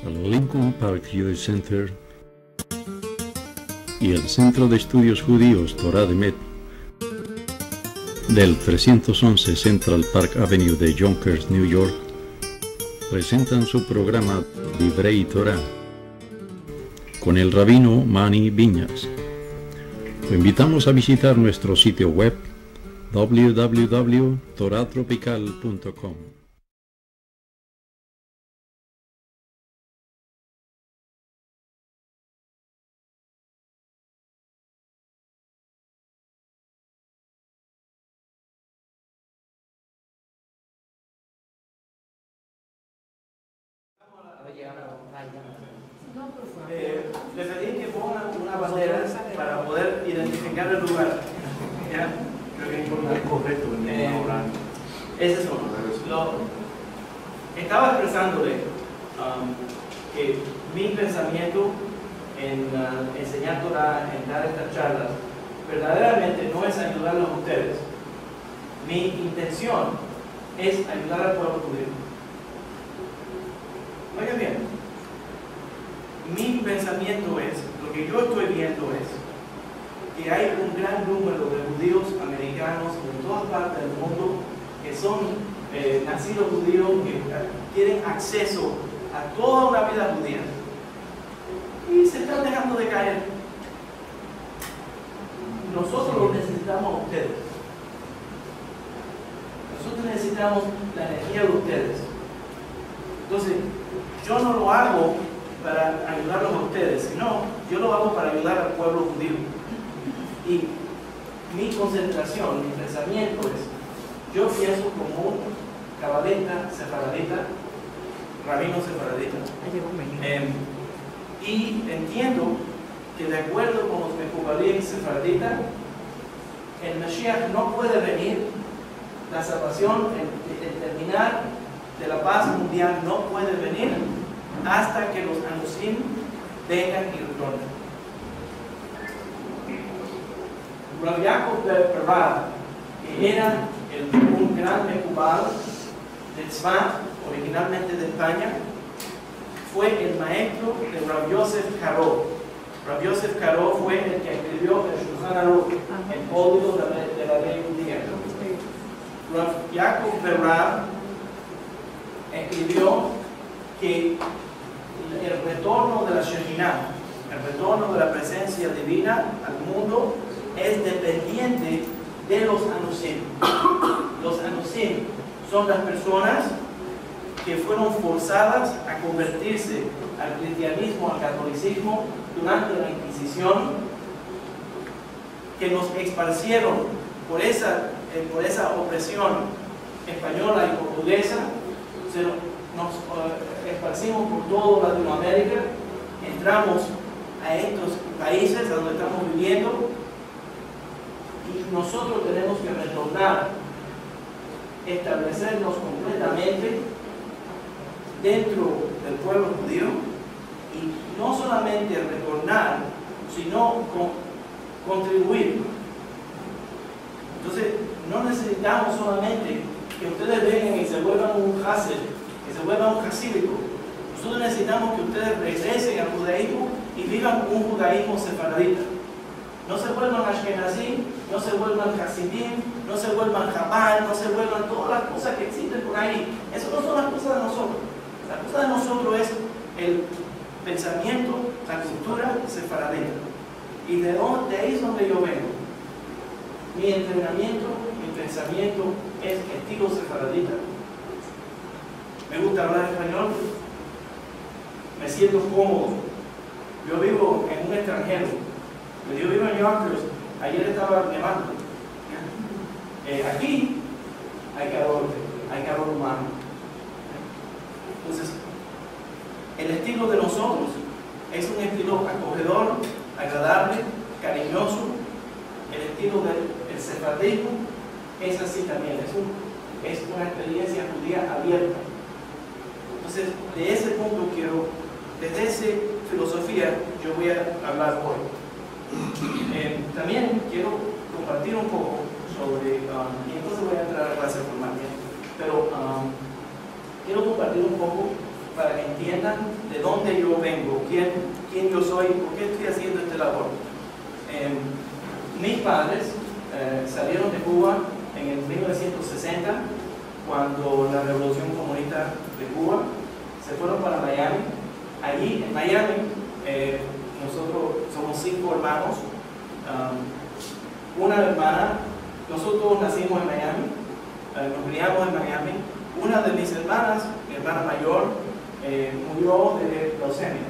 al Lincoln Park Jewish Center y el Centro de Estudios Judíos Torah de Met del 311 Central Park Avenue de Yonkers, New York, presentan su programa Divrei Torah con el rabino Mani Viñas. Lo invitamos a visitar nuestro sitio web www.toratropical.com. Le pedí que pongan una bandera para poder identificar el lugar. ¿Ya? Creo que es correcto. Ese es uno. Estaba expresándole que mi pensamiento en enseñar Torah, en dar estas charlas, verdaderamente no es ayudarlos a ustedes. Mi intención es ayudar al pueblo judío. Oigan bien. Mi pensamiento es, lo que yo estoy viendo es que hay un gran número de judíos americanos en todas partes del mundo que son nacidos judíos, que tienen acceso a toda una vida judía y se están dejando de caer. Nosotros los necesitamos a ustedes. Nosotros necesitamos la energía de ustedes. Entonces, yo no lo hago para ayudarlos a ustedes, sino yo lo hago para ayudar al pueblo judío. Y mi concentración, mi pensamiento es, yo pienso como un cabalista sefaradita, rabino sefaradita, y entiendo que de acuerdo con los mekubalim sefaraditas, el Mashiach no puede venir, la salvación, el terminar de la paz mundial no puede venir hasta que los anusim vengan y retornen. Rav Yaakov Berra, que era un gran mekubal de Tzfat, originalmente de España, fue el maestro de Rav Yosef Karo. Rav Yosef Karo fue el que escribió el Shulchan Aruch, el código de la ley judía. Rav Yaakov Berra escribió que el retorno de la Shekhinah, el retorno de la presencia divina al mundo, es dependiente de los anusim. Los anusim son las personas que fueron forzadas a convertirse al cristianismo, al catolicismo durante la Inquisición, que nos esparcieron por esa opresión española y portuguesa. Nos esparcimos por toda Latinoamérica, entramos a estos países donde estamos viviendo y nosotros tenemos que retornar, establecernos completamente dentro del pueblo judío y no solamente retornar, sino contribuir. Entonces, no necesitamos solamente que ustedes vengan y se vuelvan un hased, que se vuelvan un hasídico. Nosotros necesitamos que ustedes regresen al judaísmo y vivan un judaísmo sefaradita. No se vuelvan ashkenazí, no se vuelvan hasidim, no se vuelvan jabal, no se vuelvan todas las cosas que existen por ahí. Eso no son las cosas de nosotros. La cosa de nosotros es el pensamiento, la cultura sefaradita. Y de ahí es donde yo vengo. Mi entrenamiento, mi pensamiento es estilo sefaradita. Me gusta hablar español, me siento cómodo. Yo vivo en un extranjero, yo vivo en Yonkers, ayer estaba nevando. Aquí hay calor humano. Entonces, el estilo de nosotros es un estilo acogedor, agradable, cariñoso. El estilo del sefardismo es así también, es una experiencia judía abierta. Entonces, de ese punto desde esa filosofía, yo voy a hablar hoy. También quiero compartir un poco sobre, y entonces voy a entrar a la clase formal, pero quiero compartir un poco para que entiendan de dónde yo vengo, quién yo soy, por qué estoy haciendo esta labor. Mis padres salieron de Cuba en el 1960, cuando la revolución comunista de Cuba, se fueron para Miami. Allí en Miami, nosotros somos 5 hermanos, una hermana. Nosotros nacimos en Miami, nos criamos en Miami. Una de mis hermanas, mi hermana mayor, murió de leucemia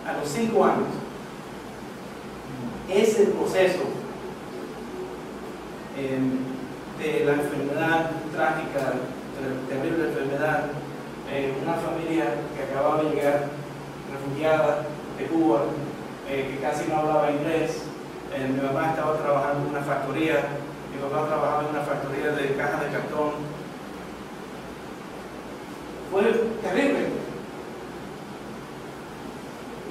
a los 5 años. Es el proceso de la enfermedad trágica, terrible enfermedad, una familia que acababa de llegar refugiada de Cuba, que casi no hablaba inglés. Mi mamá estaba trabajando en una factoría, mi papá trabajaba en una factoría de cajas de cartón. Fue terrible.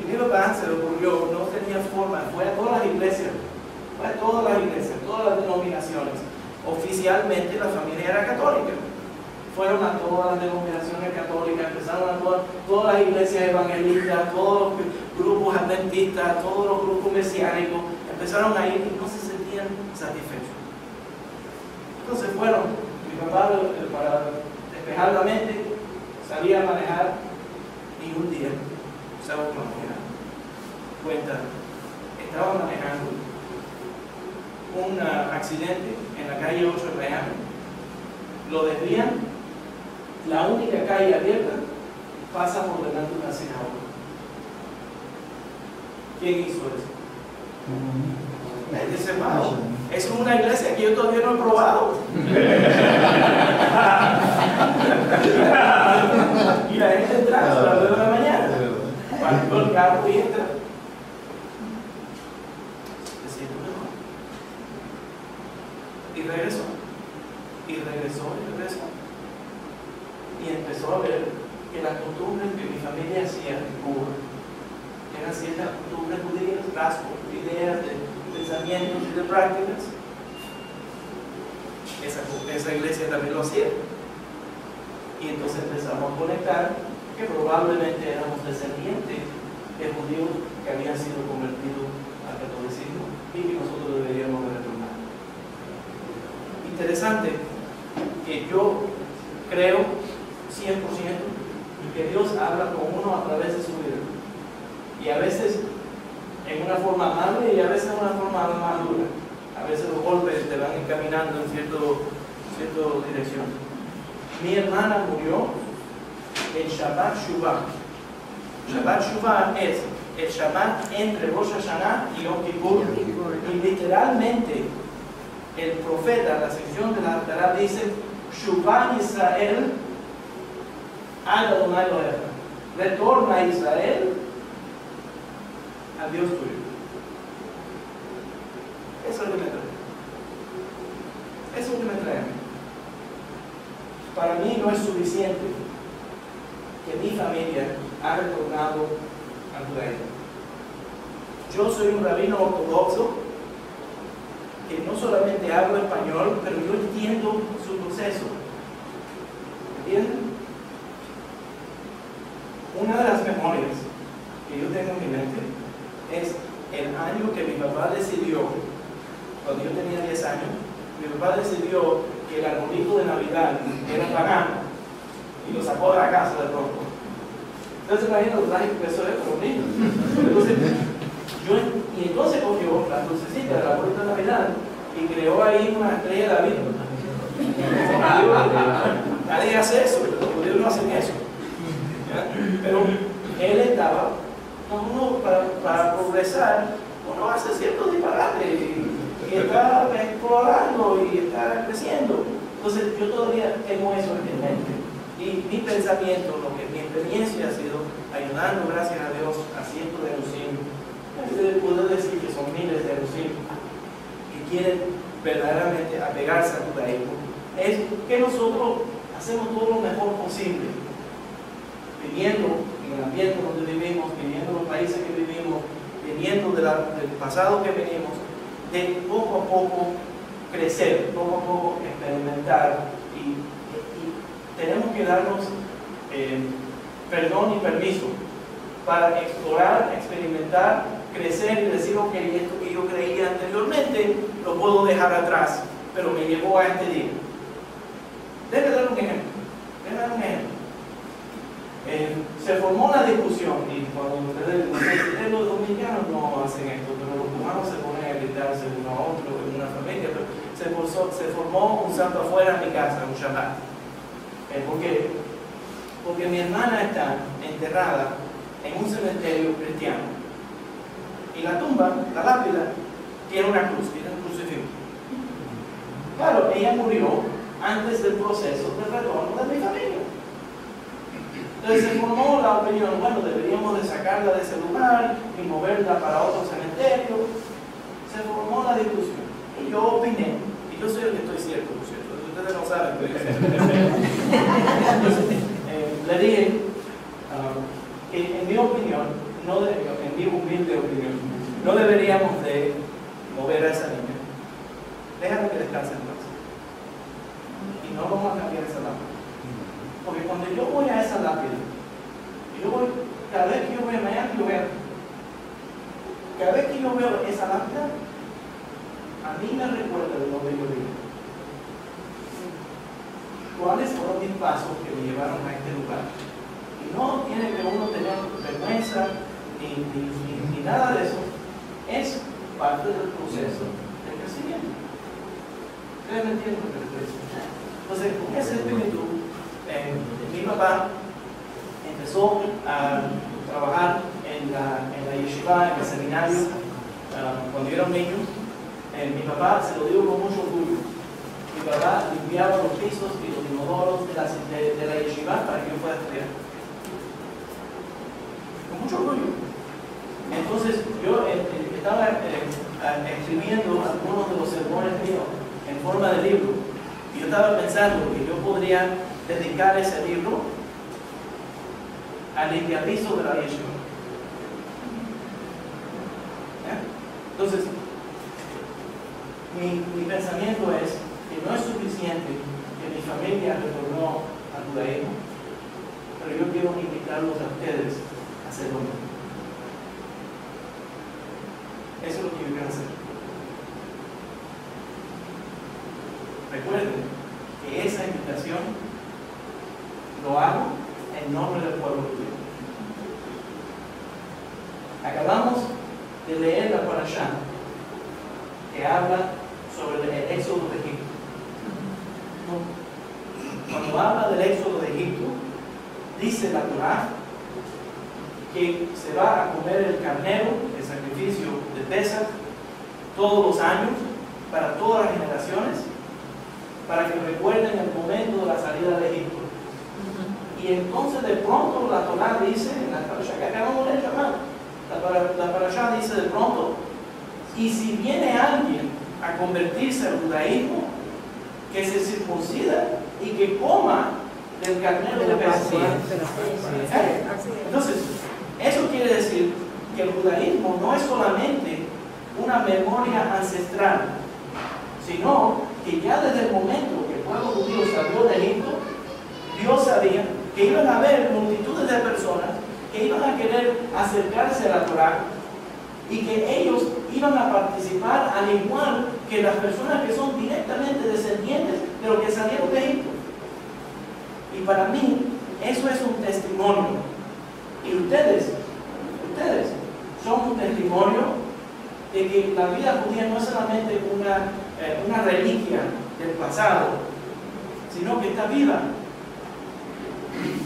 Y mi papá se le ocurrió, no tenía forma, fue a todas las iglesias, todas las denominaciones. Oficialmente la familia era católica. Fueron a todas las denominaciones católicas, empezaron a todas las iglesias evangelistas, todos los grupos adventistas, todos los grupos mesiánicos, empezaron a ir y no se sentían satisfechos. Entonces fueron, mi papá, para despejar la mente, salía a manejar y un día, ¿sabes cómo manejar? Cuenta, estaba manejando un accidente en la calle 8 de Miami, lo desvían. La única calle abierta pasa por delante de una sinagoga. ¿Quién hizo eso? Dice, wow, es una iglesia que yo todavía no he probado. Y la gente entra a las 9 de la mañana. Paró el carro y entra. Se siente mejor. Y regresó. Y empezó a ver que las costumbres que mi familia hacía en Cuba eran ciertas costumbres judías, rasgos, ideas, de pensamientos y de prácticas. Esa iglesia también lo hacía. Y entonces empezamos a conectar que probablemente éramos descendientes de judíos que habían sido convertidos al catolicismo y que nosotros deberíamos retornar. Interesante que yo creo 100% que Dios habla con uno a través de su vida, y a veces en una forma amable y a veces en una forma más dura. A veces los golpes te van encaminando en cierta dirección. Mi hermana murió en Shabbat Shuvah. Shabbat Shuvah es el Shabbat entre Rosh Hashanah y Yom Kippur, y literalmente el profeta, la sección de la Torá dice: Shuvah Israel Adonai Elohecha. Retorna a Israel al Dios tuyo. Eso es lo que me trae. Eso es lo que me trae. Para mí no es suficiente que mi familia ha retornado al judaísmo. Yo soy un rabino ortodoxo que no solamente hablo español, pero yo entiendo su proceso. ¿Entienden? Una de las memorias que yo tengo en mi mente es el año que mi papá decidió, cuando yo tenía 10 años, mi papá decidió que el arbolito de Navidad era pagano y lo sacó de la casa de pronto. Entonces, imagínate lo trágico que eso es para los niños. Entonces cogió las lucecitas del arbolito de Navidad y creó ahí una estrella de David. Nadie hace eso, los judíos no hacen eso. Pero él estaba, uno para progresar, uno hace ciertos disparates y está explorando y está creciendo. Entonces yo todavía tengo eso en mi mente. Y mi pensamiento, mi experiencia ha sido ayudando, gracias a Dios, a cientos de Erusim. Puedo decir que son miles de Erusim que quieren verdaderamente apegarse al judaísmo. Es que nosotros hacemos todo lo mejor posible, viviendo en el ambiente donde vivimos, viviendo en los países que vivimos, viviendo del pasado que venimos, de poco a poco crecer, poco a poco experimentar y tenemos que darnos perdón y permiso para explorar, experimentar, crecer y decir, ok, esto que yo creía anteriormente lo puedo dejar atrás, pero me llevó a este día. Déjame dar un ejemplo. Se formó la discusión, y cuando ustedes los dominicanos no hacen esto, pero los cubanos se ponen a gritarse uno a otro en una familia, pero se formó un santo afuera en mi casa, un Shabbat. Porque mi hermana está enterrada en un cementerio cristiano. Y la tumba, la lápida, tiene una cruz, tiene un crucifijo. Claro, ella murió antes del proceso de retorno de mi familia. Entonces se formó la opinión, bueno, deberíamos de sacarla de ese lugar y moverla para otro cementerio. Se formó la discusión. Y yo opiné, y yo soy el que estoy cierto, por cierto. Ustedes no saben, pero entonces, le dije que en mi opinión, en mi humilde opinión, no deberíamos de mover a esa niña. Déjame que descanse en paz. Y no vamos a cambiar esa lápida. Porque cuando yo voy a esa lápida, cada vez que yo voy a Miami, cada vez que yo veo esa lápida, a mí me recuerda de donde yo vivo. ¿Cuáles fueron mis pasos que me llevaron a este lugar? Y no tiene que uno tener vergüenza ni nada de eso. Es parte del proceso de crecimiento. ¿Ustedes me entienden lo que les estoy diciendo? Entonces, con ese espíritu, mi papá empezó a trabajar en la yeshiva, en el seminario, cuando yo era un niño. Mi papá, se lo digo con mucho orgullo, mi papá limpiaba los pisos y los inodoros de la yeshiva para que yo pueda estudiar. Con mucho orgullo. Entonces, yo estaba escribiendo algunos de los sermones míos en forma de libro. Y yo estaba pensando que yo podría dedicar ese libro al limpiapiso de la yeshiva. Entonces, mi pensamiento es que no es suficiente que mi familia retornó al judaísmo, pero yo quiero invitarlos a ustedes a hacer lo mismo. Eso es lo que yo quiero hacer. Recuerden que esa invitación lo hago en nombre del pueblo judío. Acabamos de leer la parashá que habla sobre el éxodo de Egipto. Cuando habla del éxodo de Egipto, dice la Torá que se va a comer el carnero, el sacrificio de Pesach, todos los años, para todas las generaciones, para que recuerden el momento de la salida de Egipto. Y entonces de pronto la Torá dice, en la parashá que acabamos de llamar, la parashá dice de pronto, y si viene alguien a convertirse al judaísmo, que se circuncida y que coma del carnero de Pesach. Entonces, eso quiere decir que el judaísmo no es solamente una memoria ancestral, sino que ya desde el momento que el pueblo judío salió de Egipto, Dios sabía que iban a haber multitudes de personas que iban a querer acercarse a la Torá y que ellos iban a participar al igual que las personas que son directamente descendientes de los que salieron de Egipto. Y para mí, eso es un testimonio. Y ustedes son un testimonio de que la vida judía no es solamente una reliquia del pasado, sino que está viva.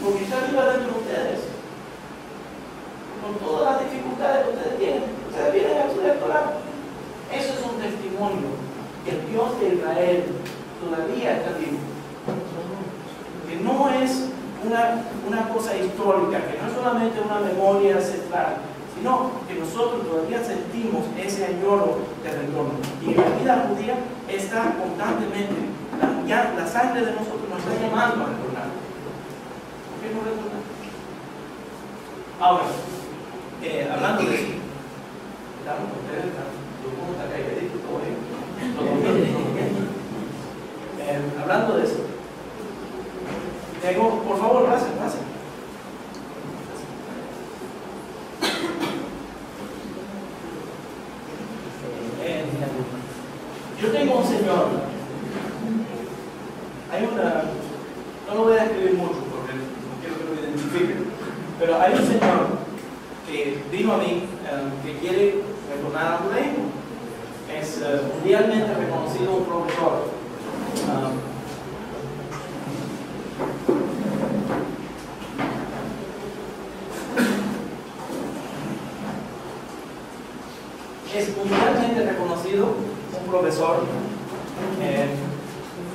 Porque está viva dentro de ustedes. Con todas las dificultades que ustedes tienen, ustedes vienen a estudiar Torah. Eso es un testimonio que el Dios de Israel todavía está vivo. Que no es una cosa histórica, que no es solamente una memoria ancestral, sino que nosotros todavía sentimos ese añoro de retorno. Y la vida judía está constantemente, la sangre de nosotros nos está llamando a retornar. ¿Por qué no retornar? Ahora, hablando de eso, estamos con ustedes, todo está calladito, todo bien. Hablando de eso, Tengo, por favor, gracias, gracias. Yo tengo un señor, no lo voy a escribir mucho porque no quiero que lo identifiquen, pero hay un señor que vino a mí que quiere retornar al judaísmo. Es mundialmente reconocido un profesor. Es mundialmente reconocido un profesor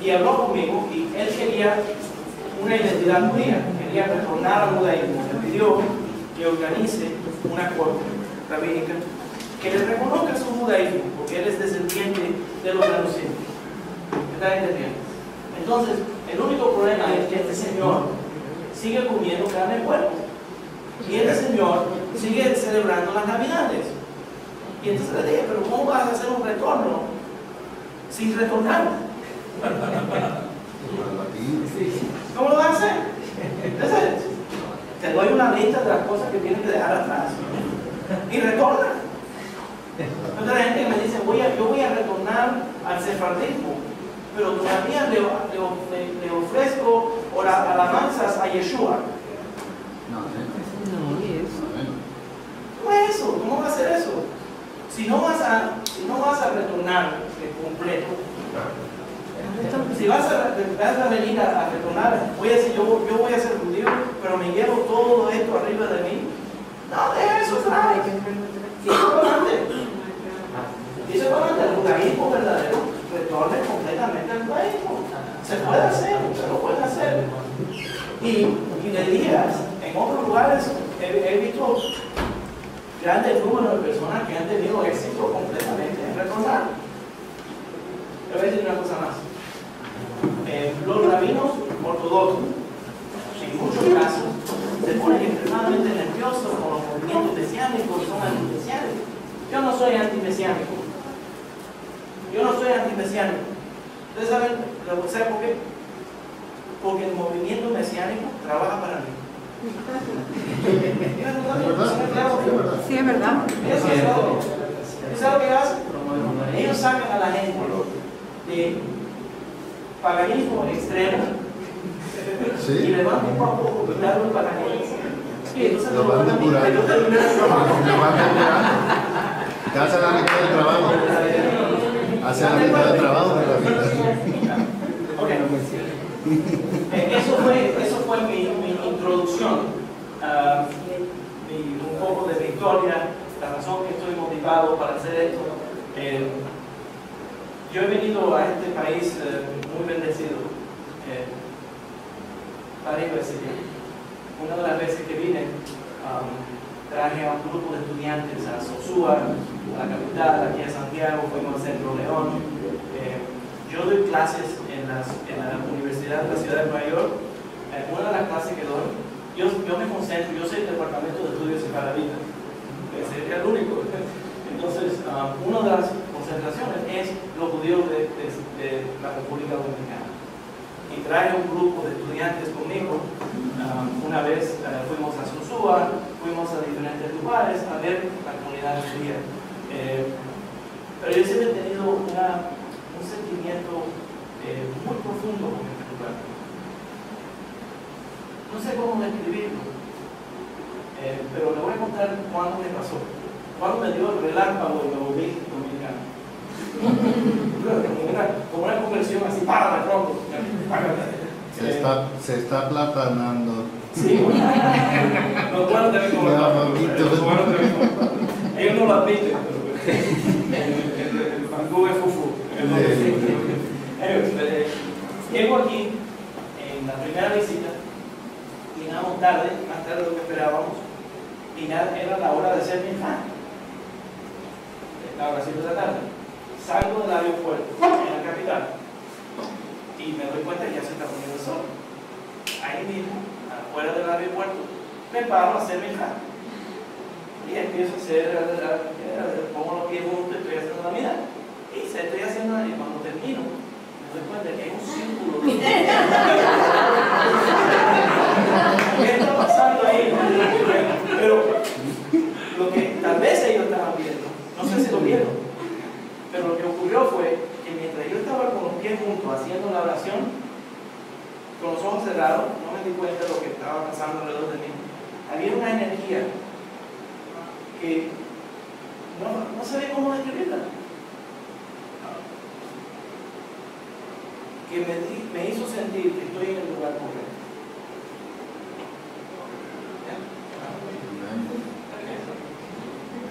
y habló conmigo y él quería una identidad judía, quería retornar al judaísmo. Me pidió que organice una corte rabínica que le reconozca su judaísmo, porque él es descendiente de los saduceos. ¿Me está entendiendo? Entonces, el único problema es que este señor sigue comiendo carne de puerco y este señor sigue celebrando las Navidades. Y entonces le dije, pero ¿cómo vas a hacer un retorno sin retornar? ¿Cómo lo vas a hacer? Entonces, te doy una lista de las cosas que tienes que dejar atrás y retorna. Entonces la gente me dice, yo voy a retornar al sefardismo, pero todavía le ofrezco alabanzas a Yeshua. ¿Cómo es eso? ¿Cómo va a hacer eso? Si no vas a retornar completo, si vas a venir a retornar, voy a decir, yo voy a ser judío, pero me llevo todo esto arriba de mí. No, deja eso atrás. Y eso es adelante. Y eso es adelante. El judaísmo verdadero retorne completamente al judaísmo. Se puede hacer, se lo puede hacer. Y de días, en otros lugares, he visto grandes números de personas que han tenido éxito completamente en retornar. Le voy a decir una cosa más. Los rabinos ortodoxos, en muchos casos, se ponen extremadamente nerviosos con los movimientos mesiánicos, son antimesiánicos. Yo no soy antimesiánico. ¿Ustedes saben por qué? Porque el movimiento mesiánico trabaja para mí. Sí, es verdad. ¿Sabes lo que hacen? Ellos sacan a la gente de paganismo extremo y le van poco a poco quitando el paganismo. Y entonces lo van depurando. Te hace la mitad del trabajo. Hace la mitad del trabajo de la vida. Okay. Eso fue mi introducción, un poco de mi historia, la razón que estoy motivado para hacer esto. Yo he venido a este país muy bendecido varias veces. Una de las veces que vine, traje a un grupo de estudiantes a Sosúa, a la capital, aquí a Santiago, fuimos a Centro León. Yo doy clases en la Universidad de la Ciudad de Nueva York. Una de las clases que doy, yo me concentro, yo soy el Departamento de Estudios Sefaravitas, sería el único. Entonces, una de las concentraciones es los judíos de la República Dominicana. Y traje un grupo de estudiantes conmigo. Una vez fuimos a Sosúa, fuimos a diferentes lugares a ver la comunidad judía. Pero yo siempre he tenido un sentimiento muy profundo con este lugar. No sé cómo describirlo, pero le voy a contar cuándo me pasó. Cuándo me dio el relámpago y me volví dominicano. Como una conversión así, para de pronto. Se está platanando. Sí, los buenos también como ellos no lo admiten, pero el fango es fufu. Llego aquí en la primera visita, llegamos tarde, más tarde de lo que esperábamos, y era la hora de hacer mi fan. Ahora 7 de la tarde. Salgo del aeropuerto en la capital y me doy cuenta que ya se está poniendo el sol. Ahí mismo, afuera del aeropuerto, me paro a hacer mi fan. Y empiezo a hacer, pongo los pies juntos, estoy haciendo la mirada. Y estoy haciendo, y cuando termino, me doy cuenta que hay un círculo. gobierno. Pero lo que ocurrió fue que mientras yo estaba con los pies juntos haciendo la oración, con los ojos cerrados, no me di cuenta de lo que estaba pasando alrededor de mí. Había una energía que no sabía cómo describirla, que me hizo sentir que estoy en el lugar correcto.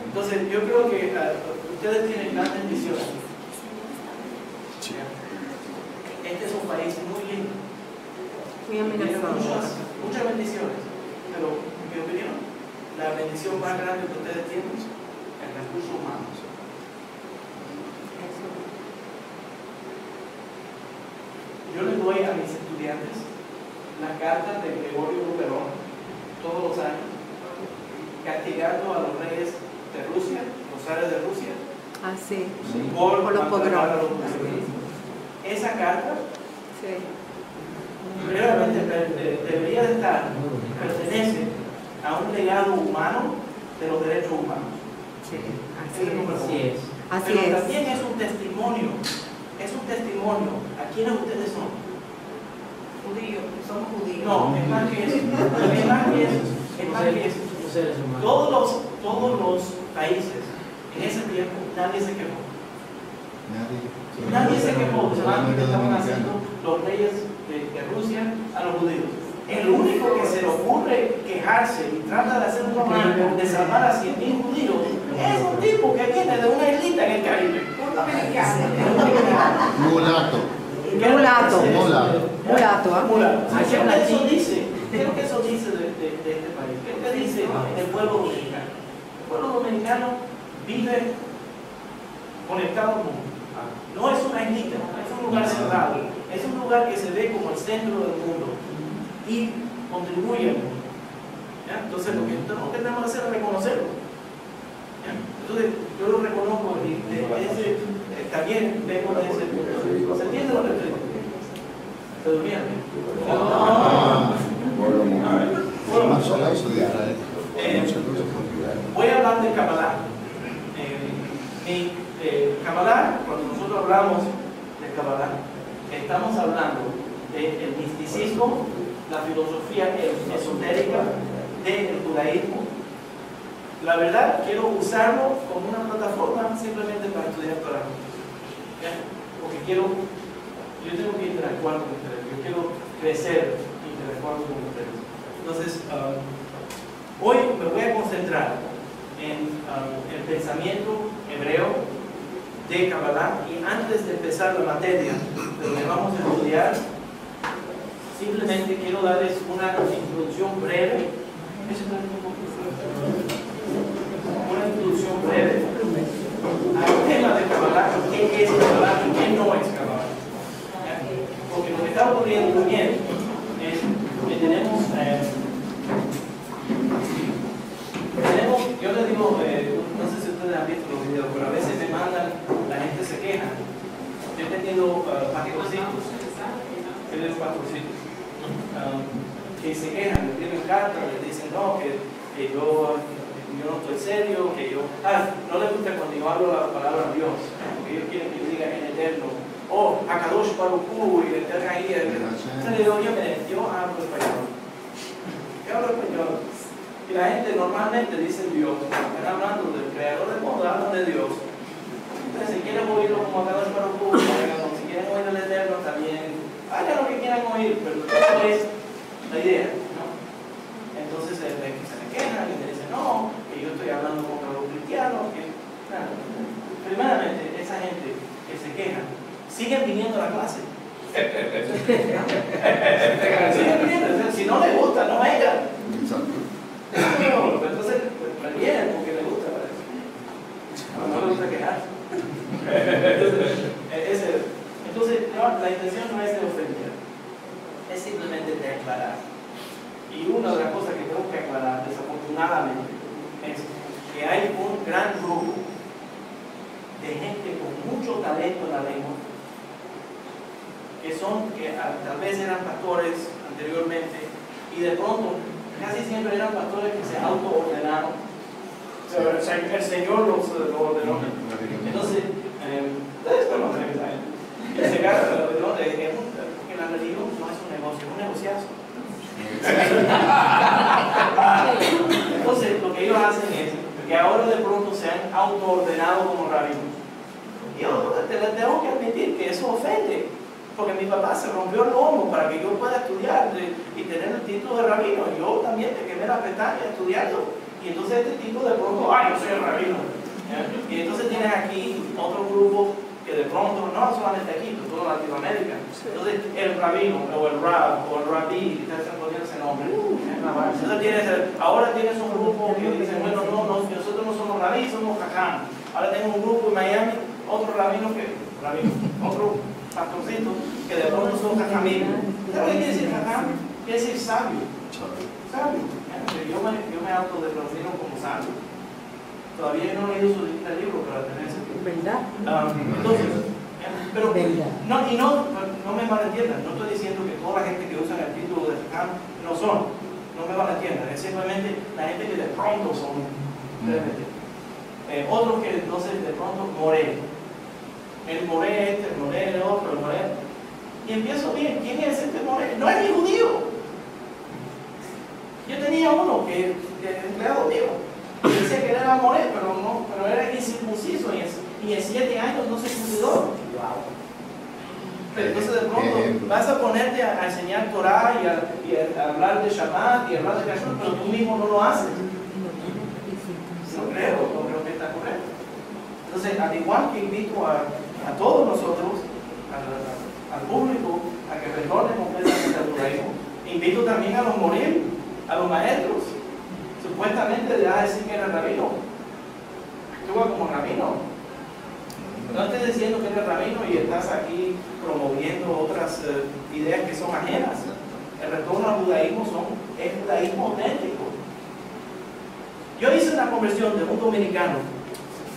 Entonces yo creo que ustedes tienen grandes visiones. Este es un país muy lindo, Muy tiene amenazador. muchas bendiciones, pero en mi opinión la bendición más grande que ustedes tienen es el recurso humano. Yo les doy a mis estudiantes las cartas de Gregorio Luperón todos los años, castigando a los reyes de Rusia, los zares de Rusia, Así. por Por los maltratar a pogroms. los judíos. Esa carta Sí. realmente debería de estar, pertenece a un legado humano de los derechos humanos. Sí. Ese es el número uno. Así Pero es. también es un testimonio a quienes ustedes son. Judíos, somos judíos. No, es más que eso. Es más que eso. Es más que eso. Todos los países en ese tiempo, nadie se quejó. Nadie se quejó de lo que estaban haciendo los reyes de Rusia a los judíos. El único que se le ocurre quejarse y trata de hacer un plan de salvar a 100.000 judíos es un tipo que viene de una islita en el Caribe. Un dominicano. Mulato. Mulato. Mulato. ¿Ah? ¿Qué es lo que eso dice? ¿Qué es lo que eso dice de este país? ¿Qué es lo que dice el pueblo dominicano? El pueblo dominicano vive conectado al mundo. No es una islita, no es un lugar cerrado, es un lugar que se ve como el centro del mundo y contribuye al mundo. ¿Ya? Entonces lo que tenemos que hacer es reconocerlo. ¿Ya? Entonces yo lo reconozco y también vengo de ese punto. ¿Se entiende lo que estoy diciendo? ¿Se durmieron? Voy a hablar de Kabbalah. Kabbalah, cuando nosotros hablamos de Kabbalah, estamos hablando del misticismo, la filosofía esotérica del judaísmo. La verdad, quiero usarlo como una plataforma simplemente para estudiar Torah. Porque yo tengo que interactuar con ustedes, yo quiero crecer interactuando con ustedes. Entonces, hoy me voy a concentrar en el pensamiento hebreo de Kabbalah, y antes de empezar la materia de lo que vamos a estudiar, simplemente quiero darles una introducción breve. Una introducción breve al tema de Kabbalah, qué es Kabbalah y qué no es Kabbalah. Porque lo que está ocurriendo también es que tenemos, yo les digo, no sé si ustedes han visto los videos, pero a veces me mandan, la gente se queja. Yo he tenido paquetecitos, que se quejan, les tienen cartas, les dicen no, que yo no estoy serio, que yo... no les gusta cuando yo hablo la palabra de Dios, porque ellos quieren que yo diga en eterno, Akadosh Baruj Hu, y le tengan ahí. Entonces le digo, yo hablo español. Yo hablo español. Y la gente normalmente dice Dios, están hablando del creador del mundo, hablan de Dios. Entonces, si quieren oírlo como Akadosh Baruj Hu, si quieren oír el eterno también, hagan lo que quieran oír, pero eso es la idea, ¿no? Entonces se me quejan y me dicen, no, que yo estoy hablando contra los cristianos, que... Primeramente, esa gente que se queja, siguen viniendo a la clase. Siguen viniendo, si no les gusta, no vengan. Entonces, pues vienen porque les gusta, parece. No les gusta quejarse. Entonces, la intención no es de ofender, es simplemente de aclarar. Y una de las cosas que tengo que aclarar, desafortunadamente, es que hay un gran grupo de gente con mucho talento en la lengua, que tal vez eran pastores anteriormente, y de pronto casi siempre eran pastores que se autoordenaron, O sea, el Señor los ordenó. Entonces, ustedes conocen a él. Ese caso lo ordenó, porque la religión no es un negocio, es un negociazo. Entonces, lo que ellos hacen es que ahora de pronto se han autoordenado como rabinos. Yo te tengo que admitir que eso ofende, porque mi papá se rompió el lomo para que yo pueda estudiar y tener el título de rabino. Yo también me quemé la pestaña estudiando, y entonces este tipo de pronto, yo soy el rabino. ¿Ya? Y entonces tienes aquí otro grupo que de pronto, no solamente aquí, pero toda Latinoamérica. Entonces el rabino, o el rab, o el rabí, ya están poniendo ese nombre. Entonces ahora tienes un grupo que dice, bueno, nosotros no somos rabí, somos jajam. Ahora tengo un grupo en Miami, otro otro pastorcito, que de pronto son jajaminos. ¿Sabes qué quiere decir jajam? Quiere decir sabio. Sabio. Yo me autodenomino como sabio. Todavía no he leído su libro para tener ese tipo. ¿Verdad? Entonces, pero no me malentiendan, no estoy diciendo que toda la gente que usa el título de jajam no son, no me malentiendan, es simplemente la gente que de pronto son. Otros que entonces de pronto moré. El moré este, el moré el otro, el moré. Y empiezo bien, ¿quién es este moré? No es ni judío. Yo tenía uno que empleado mío. Decía que era moré, pero era incircunciso y en 7 años no se circuncidó. Pero entonces de pronto vas a ponerte a enseñar Torah y a hablar de Shabbat y a hablar de Kashrut, pero tú mismo no lo haces. No creo que está correcto. Entonces, al igual que invito a todos nosotros, al público, a que retornen completamente al judaísmo, invito también a los morir, a los maestros. Supuestamente le vas a decir que eres rabino. Actúa como rabino. No estés diciendo que eres rabino y estás aquí promoviendo otras ideas que son ajenas. El retorno al judaísmo es judaísmo auténtico. Yo hice una conversión de un dominicano,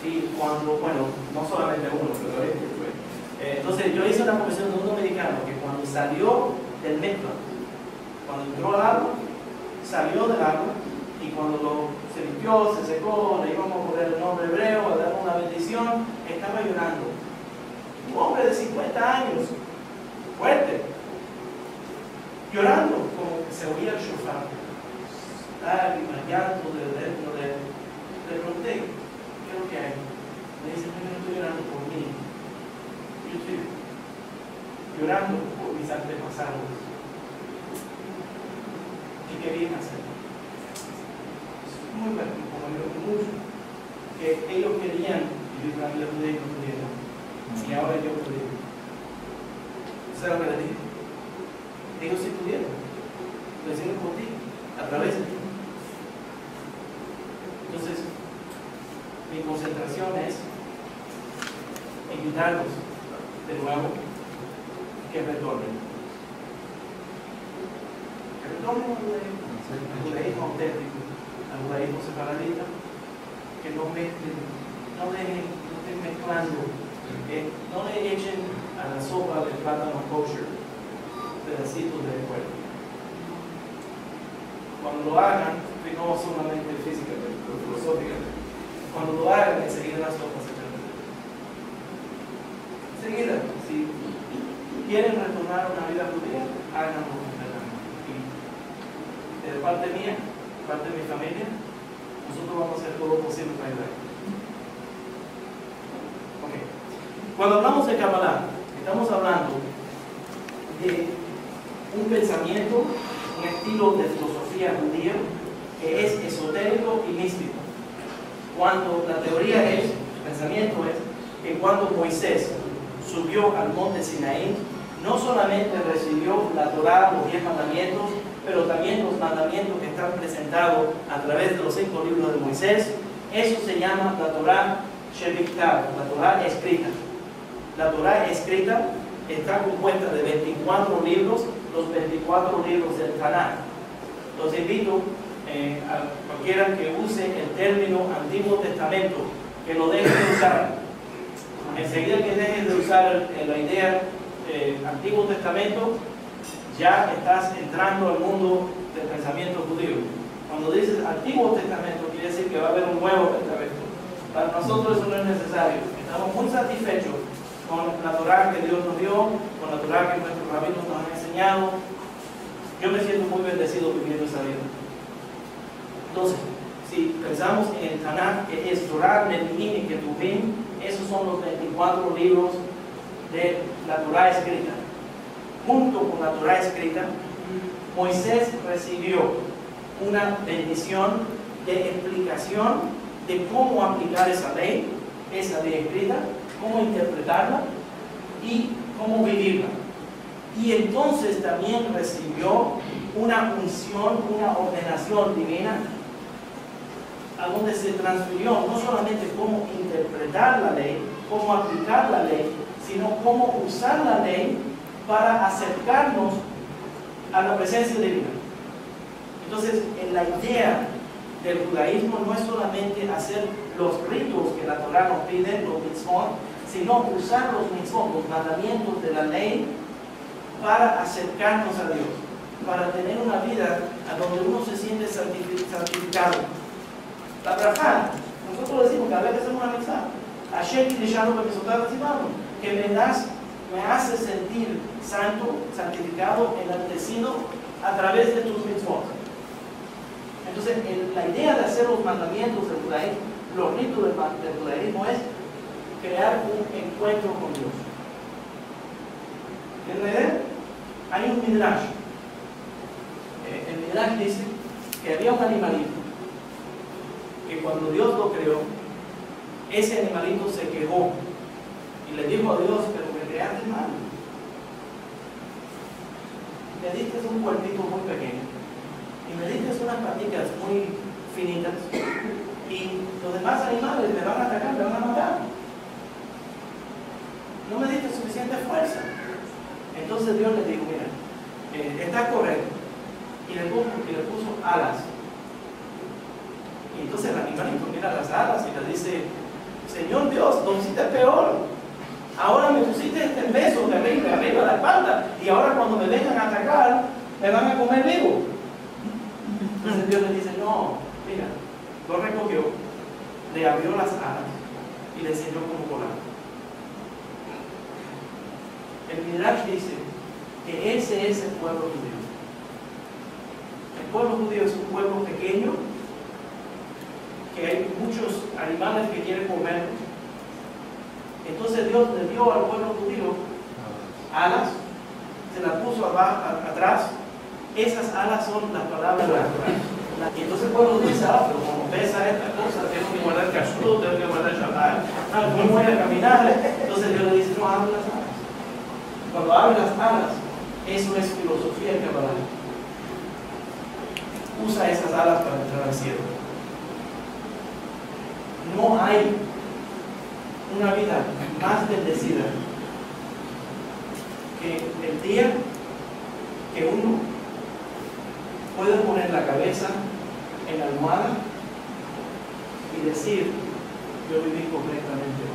y no solamente uno, pero entonces yo hice una conversión de un dominicano que cuando salió del mikvah, cuando entró al agua, salió del agua, y cuando se limpió, se secó, le íbamos a poner el nombre hebreo, a darle una bendición, estaba llorando. Un hombre de 50 años, fuerte, llorando, como que se oía el shofar. Lágrimas, llanto de dentro de él. Le pregunté, ¿qué es lo que hay? Me dice, yo no estoy llorando por mí. Yo estoy llorando por mis antepasados. ¿Qué querían hacer? Muy bueno, como yo mucho. Que ellos querían vivir la vida judía y no pudieron. Y ahora yo puedo. ¿Sabes lo que le dije? Ellos sí pudieron. Lo hicieron por ti, a través de ti. Entonces, mi concentración es invitarlos de nuevo que retornen. Que retornen al judaísmo auténtico, al judaísmo separadista, que no estén mezclando, que no le echen a la sopa de plátano kosher pedacitos de cuerpo. Cuando lo hagan, no solamente físicamente, pero filosóficamente, cuando lo hagan, enseguida las sopas se echan. Enseguida, si quieren retornar a una vida judía, háganlo completamente. Y de parte mía, de parte de mi familia, nosotros vamos a hacer todo lo posible para ayudar. Okay. Cuando hablamos de Kabbalah, estamos hablando de un pensamiento, un estilo de filosofía judía que es esotérico y místico. Cuando la teoría es, el pensamiento es, que cuando Moisés subió al monte Sinaí, no solamente recibió la Torá, los 10 mandamientos, pero también los mandamientos que están presentados a través de los 5 libros de Moisés. Eso se llama la Torá Sheviktav, la Torá escrita. La Torá escrita está compuesta de 24 libros, los 24 libros del Tanaj. Los invito a cualquiera que use el término Antiguo Testamento, que lo deje de usar. Enseguida que dejes de usar la idea Antiguo Testamento, ya estás entrando al mundo del pensamiento judío. Cuando dices Antiguo Testamento, quiere decir que va a haber un nuevo pentecostés. Para nosotros eso no es necesario. Estamos muy satisfechos con la Torá que Dios nos dio, con la Torá que nuestros rabinos nos han enseñado. Yo me siento muy bendecido viviendo esa vida. Entonces, si pensamos en el Tanakh, que es Torah, Nevi'im y Ketuvim, esos son los 24 libros de la Torá escrita. Junto con la Torá escrita, Moisés recibió una bendición de explicación de cómo aplicar esa ley escrita, cómo interpretarla y cómo vivirla. Y entonces también recibió una unción, una ordenación divina, a donde se transfirió no solamente cómo interpretar la ley, cómo aplicar la ley, sino cómo usar la ley para acercarnos a la presencia divina. Entonces, la idea del judaísmo no es solamente hacer los ritos que la Torá nos pide, los mitzvot, sino usar los mitzvot, los mandamientos de la ley, para acercarnos a Dios, para tener una vida a donde uno se siente santificado. La brajá, nosotros decimos cada vez que hacemos una mitzvah, Hashem que me hace sentir santo, santificado, enaltecido a través de tus mitzvot. Entonces, la idea de hacer los mandamientos del judaísmo, los ritos del judaísmo, es crear un encuentro con Dios. ¿Tienen la idea? Hay un midrash. El midrash dice que había un animalito que cuando Dios lo creó, ese animalito se quejó y le dijo a Dios: pero me creaste mal. Me diste un cuerpito muy pequeño y me diste unas paticas muy finitas y los demás animales me van a atacar, me van a matar. No me diste suficiente fuerza. Entonces Dios le dijo: mira, está correcto, y le puso alas. Y entonces el animalito mira las alas y le dice: Señor Dios, lo hiciste peor. Ahora me pusiste este beso de arriba de la espalda, y ahora cuando me vengan a atacar me van a comer vivo. Entonces Dios le dice: no, mira, lo recogió, le abrió las alas y le enseñó cómo volar. El Midrash dice que ese es el pueblo judío. El pueblo judío es un pueblo pequeño, que hay muchos animales que quieren comer. Entonces Dios le dio al pueblo judío alas, se las puso atrás. Esas alas son las palabras de la Torá. Y entonces el pueblo dice: pero como pesa esta cosa, tengo que guardar kashrut, tengo que guardar Shabbat, no voy a caminar. Entonces Dios le dice: no, abre las alas. Cuando abre las alas, eso es filosofía de Kabbalah. Usa esas alas para entrar al cielo. No hay una vida más bendecida que el día que uno puede poner la cabeza en la almohada y decir: yo viví correctamente.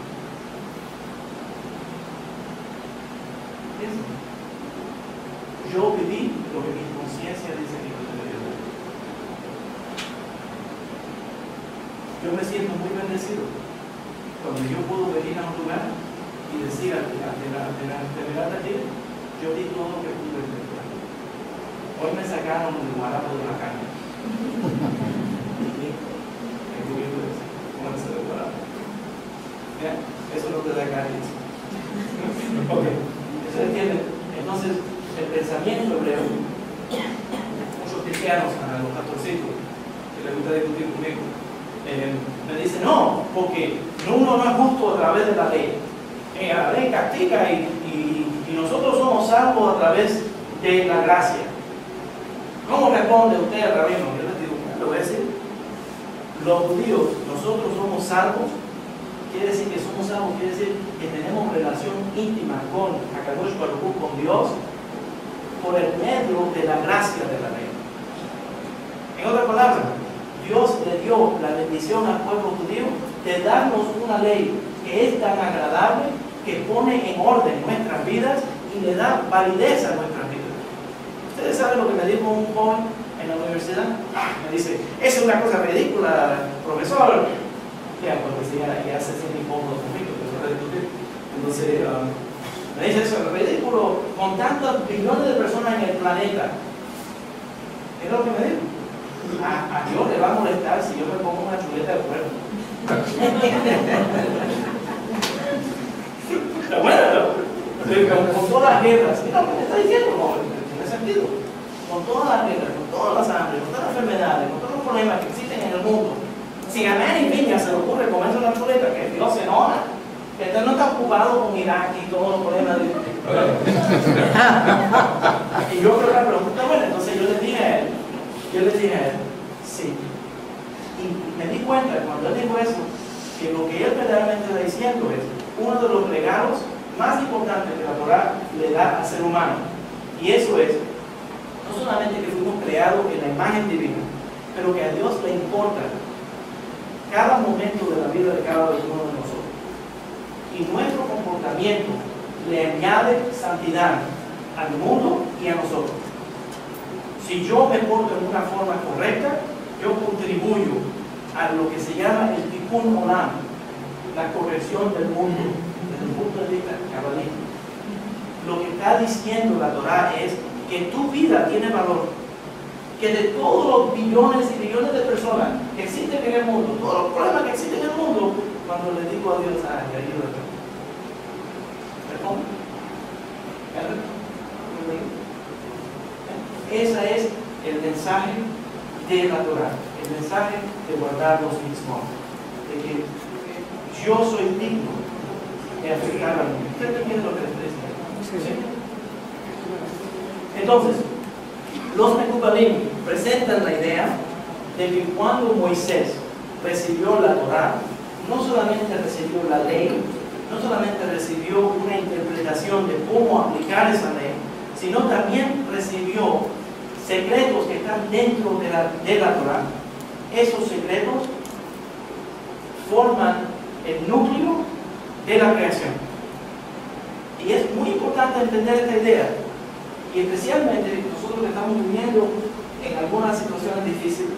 Yo viví lo que mi conciencia dice que yo debería ver. Yo me siento muy bendecido cuando yo puedo venir a un lugar y decir ante la tía: yo di todo lo que pude ver. Hoy me sacaron el guarapo de la calle. Eso no te da caries. Ok, ¿se entiende? Entonces, el pensamiento hebreo, muchos cristianos, a los pastorcitos, que les gusta discutir conmigo, me dicen: no, porque uno no es justo a través de la ley. La ley castiga y nosotros somos salvos a través de la gracia. ¿Cómo responde usted al rabino? Yo les digo: le voy a decir, los judíos, nosotros somos salvos. Quiere decir que somos salvos, quiere decir que tenemos relación íntima con Akadosh Baruj Hu, con Dios, por el medio de la gracia de la ley. En otras palabras, Dios le dio la bendición al pueblo judío de darnos una ley que es tan agradable, que pone en orden nuestras vidas y le da validez a nuestras vidas. Ustedes saben lo que me dijo un joven en la universidad. Me dice, esa es una cosa ridícula, profesor. Ya, porque si ya se siente incómodo conmigo, entonces me dice eso, es ridículo, con tantos billones de personas en el planeta. ¿Qué es lo que me dijo? A Dios le va a molestar si yo me pongo una chuleta de cuerpo. Está bueno, ¿no? Con todas las guerras, mira lo que me está diciendo, no, tiene sentido. Con todas las guerras, con todas las hambres, con todas las enfermedades, con todos los problemas que existen en el mundo, si a Manny Viñas se le ocurre comerse una chuleta, que Dios se enoja, que usted no está ocupado con Irak y todos los problemas de... Y yo creo que la pregunta, bueno, entonces yo le dije a él, sí. Y me di cuenta cuando él dijo eso, que lo que él verdaderamente está diciendo es uno de los regalos más importantes que la Torah le da al ser humano. Y eso es, no solamente que fuimos creados en la imagen divina, pero que a Dios le importa cada momento de la vida de cada uno de nosotros. Y nuestro comportamiento le añade santidad al mundo y a nosotros. Si yo me porto en una forma correcta, yo contribuyo a lo que se llama el tikkun olam, la corrección del mundo, desde el punto de vista cabalístico. Lo que está diciendo la Torah es que tu vida tiene valor, que de todos los billones y billones de personas que existen en el mundo, todos los problemas que existen en el mundo, cuando le digo a Dios, ay, ayúdame, ese es el mensaje de la Torah, el mensaje de guardar los mitzvot, de que yo soy digno de afectar al mundo. ¿Usted entiende lo que les estoy diciendo? Entonces, los Mekubalim presentan la idea de que cuando Moisés recibió la Torah, no solamente recibió la ley, no solamente recibió una interpretación de cómo aplicar esa ley, sino también recibió secretos que están dentro de la Torah. Esos secretos forman el núcleo de la creación. Y es muy importante entender esta idea. Y especialmente nosotros que estamos viviendo en algunas situaciones difíciles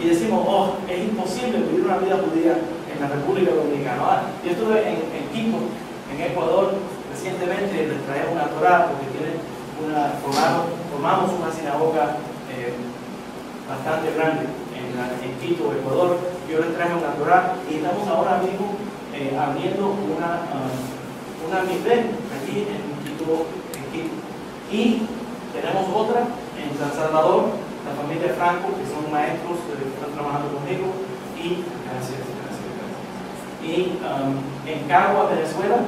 y decimos, oh, es imposible vivir una vida judía en la República Dominicana. Yo estuve en Quito, en Ecuador, recientemente les traje una Torah porque formamos una sinagoga bastante grande en Quito, Ecuador. Yo les traje una Torah y estamos ahora mismo abriendo una mikveh aquí en Quito. Y tenemos otra en San Salvador, la familia Franco, que son maestros que están trabajando conmigo. Y gracias. Y en Cagua, Venezuela,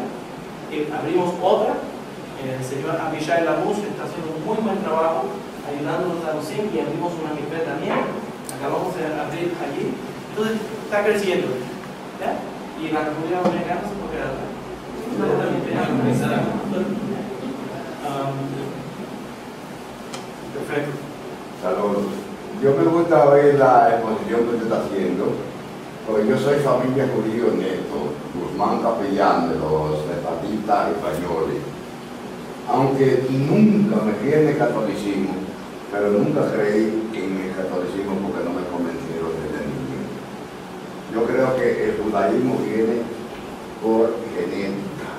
abrimos otra. El señor Abishai Lamuz está haciendo un muy buen trabajo ayudándonos a los SIM y abrimos una mikveh también. Acabamos de abrir allí. Entonces está creciendo. ¿Ya? Y la República Dominicana se puede quedar atrás. Perfecto. Saludos. Yo me gusta oír la exposición que usted está haciendo, porque yo soy familia judío neto, Guzmán capellán de los zapatistas españoles. Aunque nunca me crié en el catolicismo, pero nunca creí en el catolicismo porque no me convencieron desde niño. Yo creo que el judaísmo viene por genética.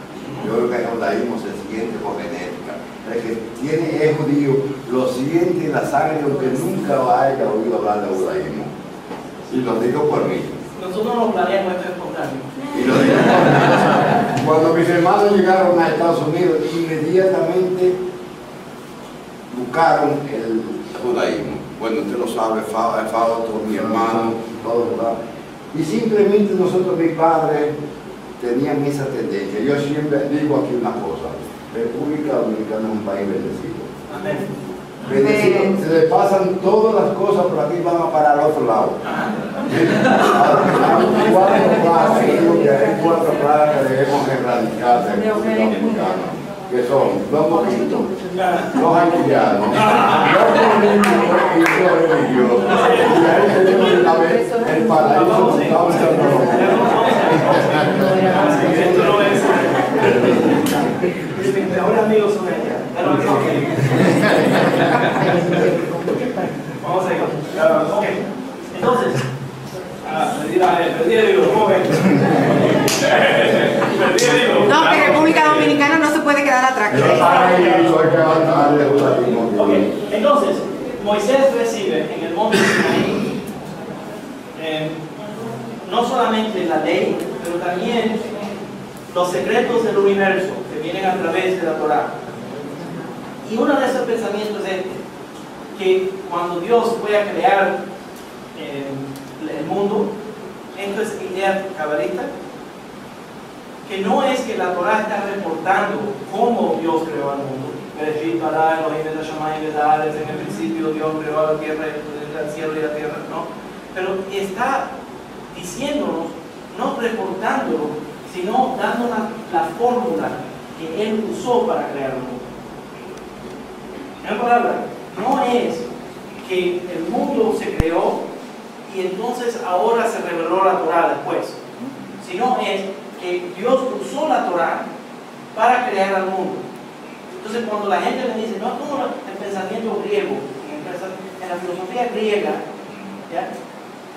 Yo creo que el judaísmo se siente por genética. El que es judío lo siente en la sangre, aunque nunca haya oído hablar de judaísmo. Y lo digo por mí. Nosotros no planeamos esto espontáneo. Y lo digo por mí. Cuando mis hermanos llegaron a Estados Unidos, inmediatamente buscaron el judaísmo. Bueno, usted lo sabe, Fausto, mi hermano, todo, ¿verdad? Y simplemente nosotros, mis padres, tenían esa tendencia. Yo siempre digo aquí una cosa: República Dominicana es un país bendecido. Amén. Bendecido. Se le pasan todas las cosas, por aquí van a parar al otro lado. Hay cuatro plagas que debemos erradicar de la República Dominicana, que son los mojitos, los haitianos, los políticos y los religiosos. Y ahí tenemos una vez el paraíso montado en San Esto no es. Mis mejores amigos son allá. soy que va a de judaísmo. Ok, entonces, Moisés recibe en el monte Sinaí no solamente la ley, pero también los secretos del universo que vienen a través de la Torá. Y uno de esos pensamientos es que cuando Dios fue a crear el mundo, esto es idea cabalista, que no es que la Torá está reportando cómo Dios creó el mundo. En el principio Dios creó la tierra, el cielo y la tierra, no. Pero está diciéndonos, no reportándolo, sino dándonos la fórmula que Él usó para crear el mundo. En palabras, no es que el mundo se creó y entonces ahora se reveló la Torá después, sino es que Dios usó la Torá para crear al mundo. Entonces cuando la gente me dice, no es como el pensamiento griego, en la filosofía griega, ¿ya?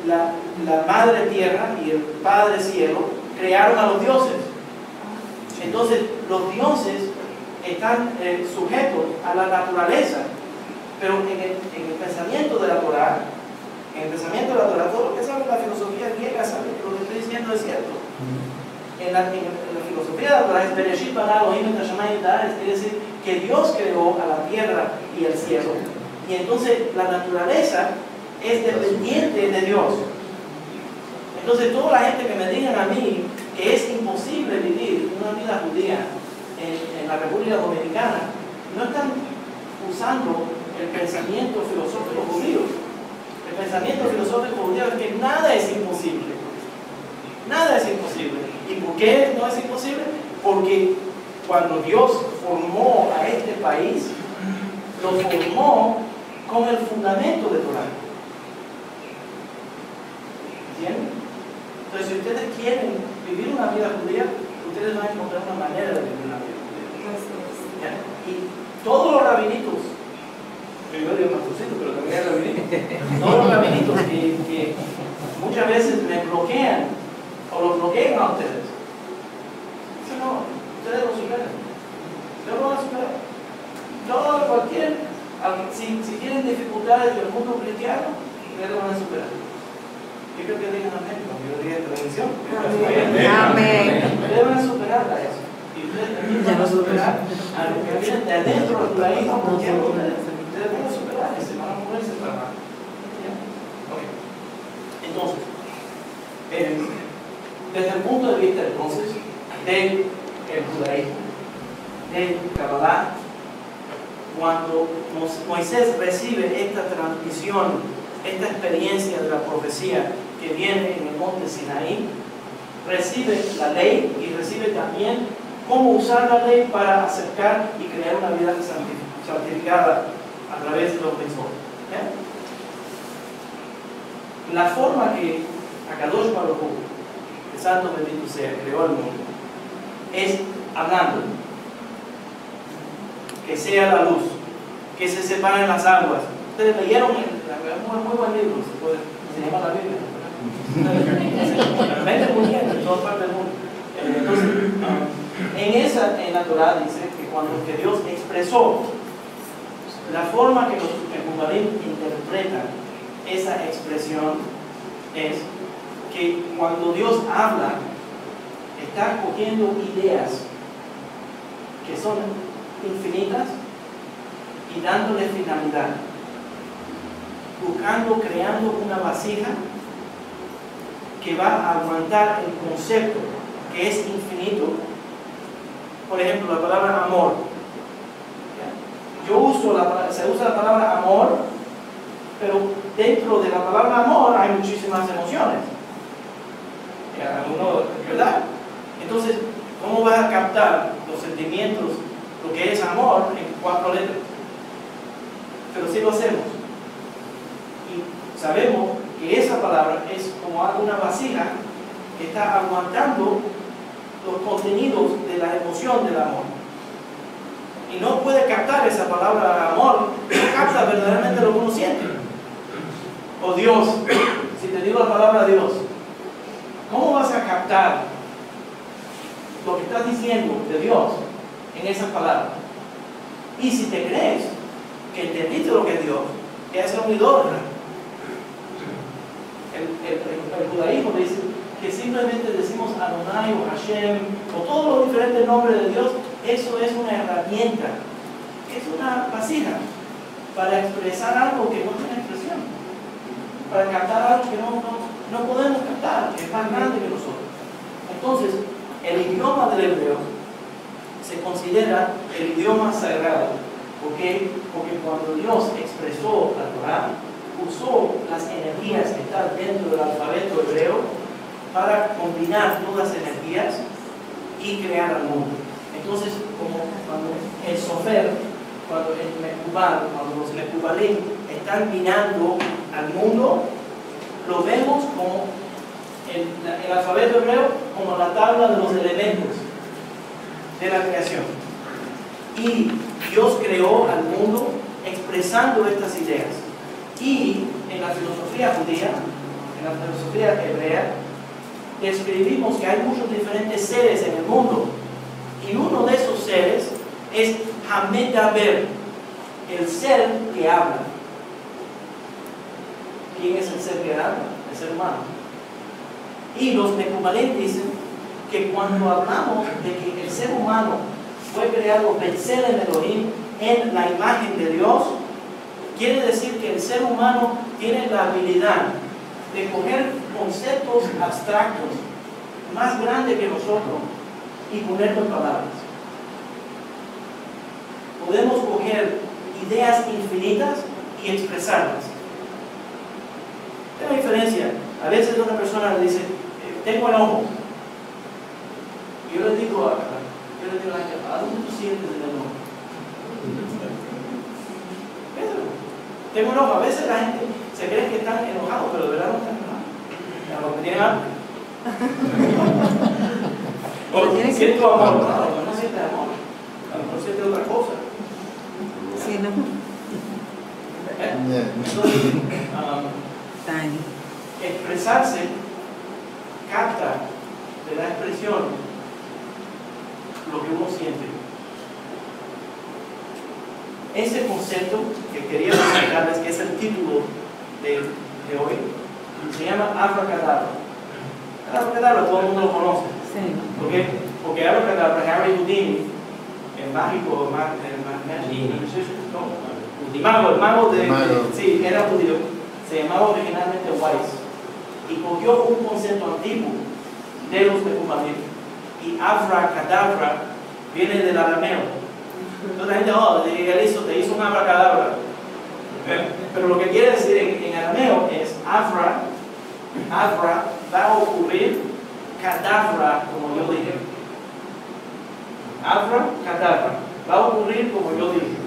La madre tierra y el padre cielo crearon a los dioses. Entonces los dioses están sujetos a la naturaleza, pero en el pensamiento de la Torá, todo lo que sabe la filosofía griega sabe que lo que estoy diciendo es cierto. En la filosofía de la Torá es Bereshit bara Elohim et hashamayim v'haaretz, es decir, que Dios creó a la tierra y el cielo, y entonces la naturaleza es dependiente de Dios. Entonces toda la gente que me digan a mí que es imposible vivir una vida judía en la República Dominicana, no están usando el pensamiento filosófico judío. El pensamiento filosófico judío es que nada es imposible. Nada es imposible. ¿Y por qué no es imposible? Porque cuando Dios formó a este país, lo formó con el fundamento de Torá. ¿Entienden? Entonces, si ustedes quieren vivir una vida judía, ustedes van a encontrar una manera de vivir una vida judía. ¿Ya? Y todos los rabinitos, yo digo pastorcito, pero también hay rabinitos, todos los rabinitos que muchas veces me bloquean o los bloquean a ustedes, dicen, no, ustedes lo superan, ustedes lo van a superar. Si tienen dificultades en el mundo cristiano, ustedes lo van a superar. Yo creo que digan amén, como yo diría en televisión. Amén. Ustedes van a superar a eso. Y ustedes también van a superar a lo que viene de adentro del judaísmo, porque ustedes van a superar y se van a moverse para abajo. Okay. Entonces, desde el punto de vista entonces del judaísmo, del Kabbalah, cuando Moisés recibe esta transmisión, esta experiencia de la profecía que viene en el monte Sinaí, recibe la ley y recibe también cómo usar la ley para acercar y crear una vida santificada a través de los mitzvot. La forma que Akadosh Baruj Hu, el Santo bendito sea, creó el mundo, es hablando. Que sea la luz, que se separen las aguas. Ustedes leyeron muy buen libro, se llama la Biblia. Vende muy bien en todas partes del mundo. Entonces, en la Torah dice que cuando que Dios expresó la forma que los judaísmos interpretan esa expresión es que cuando Dios habla, está cogiendo ideas que son infinitas y dándole finalidad, creando una vasija que va a aguantar el concepto que es infinito. Por ejemplo, la palabra amor. Se usa la palabra amor, pero dentro de la palabra amor hay muchísimas emociones. ¿Verdad? Entonces, ¿cómo vas a captar los sentimientos, lo que es amor, en 4 letras? Pero sí lo hacemos. Y sabemos que esa palabra es como una vasija que está aguantando los contenidos de la emoción del amor. Y no puede captar esa palabra amor, no capta verdaderamente lo que uno siente. O Dios, si te digo la palabra Dios, ¿cómo vas a captar lo que estás diciendo de Dios en esas palabras? Y si te crees que entendiste lo que es Dios, que es un idólatra. El judaísmo dice que simplemente decimos Adonai o Hashem o todos los diferentes nombres de Dios, eso es una herramienta, es una vasija para expresar algo que no tiene expresión, para captar algo que no podemos captar, que es más grande que nosotros. Entonces, el idioma del hebreo se considera el idioma sagrado, porque cuando Dios expresó la Torah, usó las energías que están dentro del alfabeto hebreo para combinar todas las energías y crear al mundo. Entonces, como cuando el sofer, cuando el mecubal, cuando los mecubalim están minando al mundo, lo vemos como el alfabeto hebreo como la tabla de los elementos de la creación. Y Dios creó al mundo expresando estas ideas. Y en la filosofía judía, en la filosofía hebrea, describimos que hay muchos diferentes seres en el mundo. Y uno de esos seres es Hamedaber, el ser que habla. ¿Quién es el ser que habla? El ser humano. Y los mecubalim dicen que cuando hablamos de que el ser humano fue creado B'Tselem Elohim, en la imagen de Dios, quiere decir que el ser humano tiene la habilidad de coger conceptos abstractos más grandes que nosotros y ponerlos en palabras. Podemos coger ideas infinitas y expresarlas. Hay una diferencia. A veces una persona le dice, tengo enojo. Y yo le digo a la gente, ¿a dónde tú sientes el enojo? Tengo enojo. A veces la gente se cree que están enojados, pero de verdad no están enojados. Lo que tienen hambre. O siento amor. No siente amor. A lo mejor siente otra cosa. Sí, ¿no? Entonces, expresarse capta de la expresión lo que uno siente. Ese concepto que quería presentarles, que es el título de hoy, se llama Abracadabra. Abracadabra todo el mundo lo conoce. Sí. Porque Abracadabra, Harry Houdini, el mágico, el mago de... Sí, era judío. Se llamaba originalmente Wise. Y cogió un concepto antiguo de los mecubalim. Y Abracadabra viene del arameo. Entonces la gente, te hizo un abracadabra. Pero lo que quiere decir en arameo es Afra va a ocurrir, cadabra, como yo dije. Afra, cadabra, va a ocurrir como yo dije.